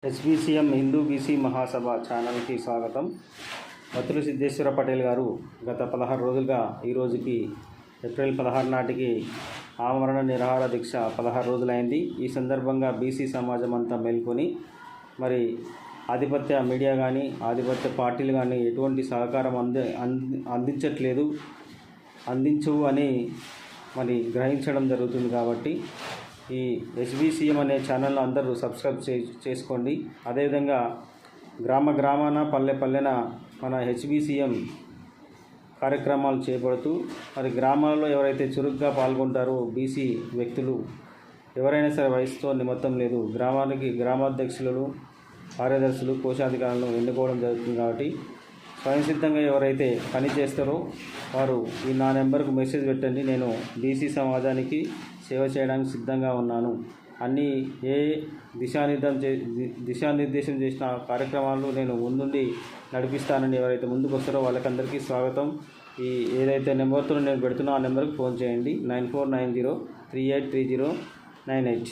ఎస్బీసీఎం Hindu BC మహాసభ ఛానల్కి స్వాగతం. వత్తుల సిద్ధేశ్వర పటేల్ గారు గత 16 రోజులుగా ఈ రోజుకి ఏప్రిల్ 16 నాటికి ఆమరణ నిరాహార దీక్ష 16 రోజులైంది. ఈ సందర్భంగా బీసీ సమాజం అంతా మేల్కొని మరి ఆధిపత్య మీడియా కానీ ఆధిపత్య పార్టీలు కానీ ఎటువంటి సహకారం అందించట్లేదు, అందించవు అని మరి గ్రహించడం జరుగుతుంది. కాబట్టి ఈ ఎస్బీసీఎం అనే ఛానల్ను అందరూ సబ్స్క్రైబ్ చేసుకోండి. అదేవిధంగా గ్రామాన పల్లెన మన హెచ్బీసీఎం కార్యక్రమాలు చేపడుతూ మరి గ్రామాల్లో ఎవరైతే చురుగ్గా పాల్గొంటారో బీసీ వ్యక్తులు ఎవరైనా సరే వయసుతో నిమిత్తం లేదు, గ్రామానికి గ్రామాధ్యక్షులు, కార్యదర్శులు, కోశాధికారులను ఎన్నుకోవడం జరుగుతుంది. కాబట్టి స్వయం సిద్ధంగా ఎవరైతే పని చేస్తారో వారు నా నెంబర్కు మెసేజ్ పెట్టండి. నేను బీసీ సమాజానికి సేవ చేయడానికి సిద్ధంగా ఉన్నాను. అన్నీ దిశానిర్దేశం చేసిన కార్యక్రమాలు నేను ముందుండి నడిపిస్తానని ఎవరైతే ముందుకు వస్తారో వాళ్ళకందరికీ స్వాగతం. ఏదైతే నెంబర్తో నేను పెడుతున్నా ఆ నెంబర్కి ఫోన్ చేయండి. 9490383098.